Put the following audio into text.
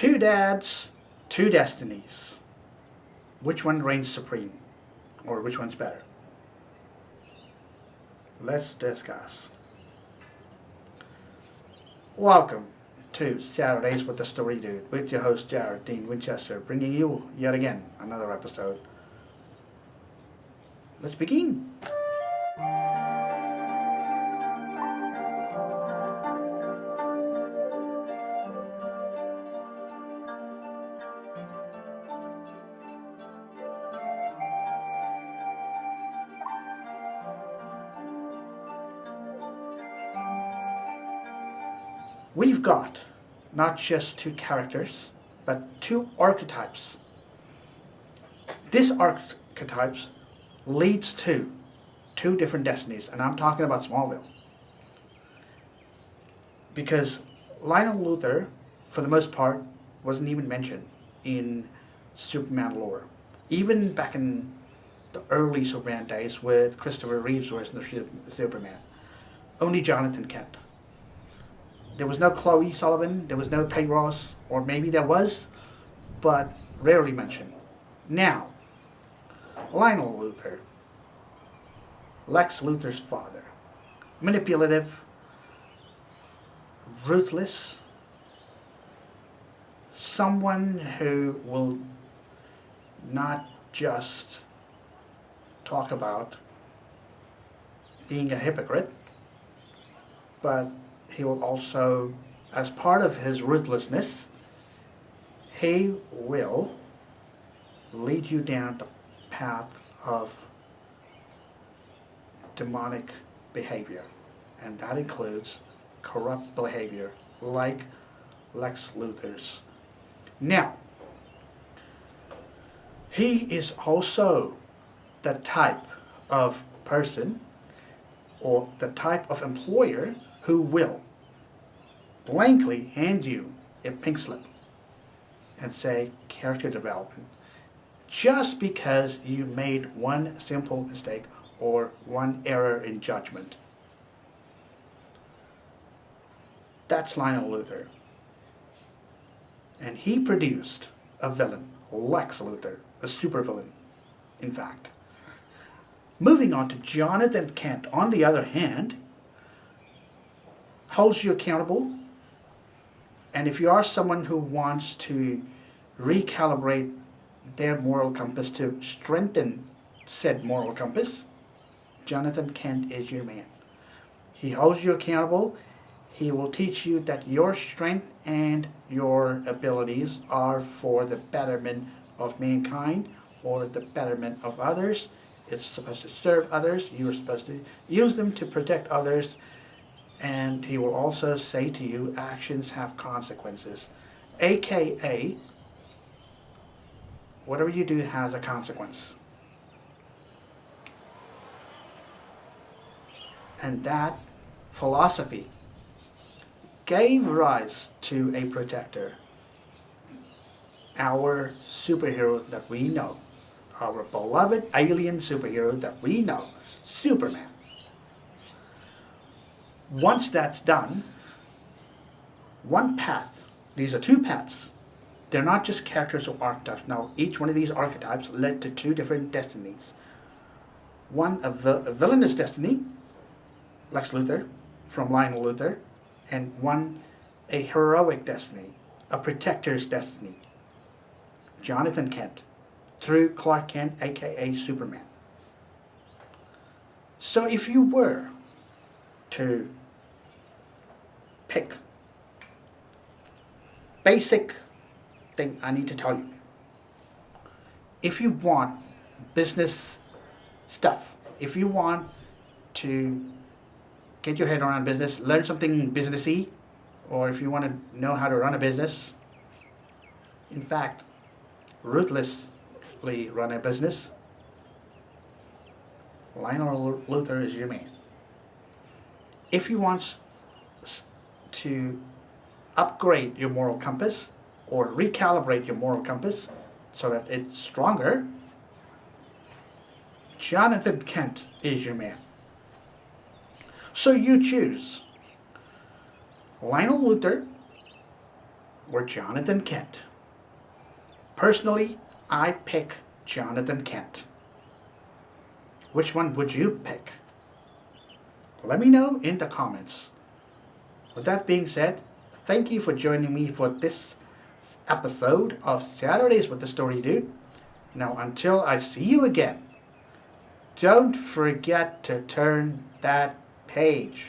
Two dads, two destinies. Which one reigns supreme? Or which one's better? Let's discuss. Welcome to Saturdays with the Story Dude with your host Jared Dean Winchester, bringing you yet again another episode. Let's begin. We've got not just two characters, but two archetypes. This archetypes leads to two different destinies, and I'm talking about Smallville. Because Lionel Luthor, for the most part, wasn't even mentioned in Superman lore. Even back in the early Superman days with Christopher Reeve's version of Superman. Only Johnathan Kent. There was no Chloe Sullivan, there was no Peggy Ross, or maybe there was, but rarely mentioned. Now, Lionel Luthor, Lex Luthor's father, manipulative, ruthless, someone who will not just talk about being a hypocrite, but he will also, as part of his ruthlessness, he will lead you down the path of demonic behavior. And that includes corrupt behavior, like Lex Luthor's. Now, he is also the type of person or the type of employer who will blankly hand you a pink slip and say character development just because you made one simple mistake or one error in judgment. That's Lionel Luthor. And he produced a villain, Lex Luthor, a supervillain, in fact. Moving on to Johnathan Kent, on the other hand, holds you accountable. And if you are someone who wants to recalibrate their moral compass to strengthen said moral compass, Johnathan Kent is your man. He holds you accountable. He will teach you that your strength and your abilities are for the betterment of mankind or the betterment of others. It's supposed to serve others. You are supposed to use them to protect others. And he will also say to you, actions have consequences. AKA, whatever you do has a consequence. And that philosophy gave rise to a protector, our superhero that we know, our beloved alien superhero that we know, Superman. Once that's done, one path, these are two paths. They're not just characters or archetypes. Now, each one of these archetypes led to two different destinies. One, a villainous destiny, Lex Luthor, from Lionel Luthor, and one, a heroic destiny, a protector's destiny, Johnathan Kent, through Clark Kent, aka Superman. So if you were to pick basic thing I need to tell you. If you want business stuff, if you want to get your head around business, learn something businessy, or if you want to know how to run a business, in fact, ruthlessly run a business, Lionel Luthor is your man. If you want to upgrade your moral compass or recalibrate your moral compass so that it's stronger, Johnathan Kent is your man. So you choose Lionel Luthor or Jonathan Kent? Personally, I pick Jonathan Kent. Which one would you pick? Let me know in the comments. With that being said, thank you for joining me for this episode of Saturdays with the Story Dude. Now, until I see you again, don't forget to turn that page.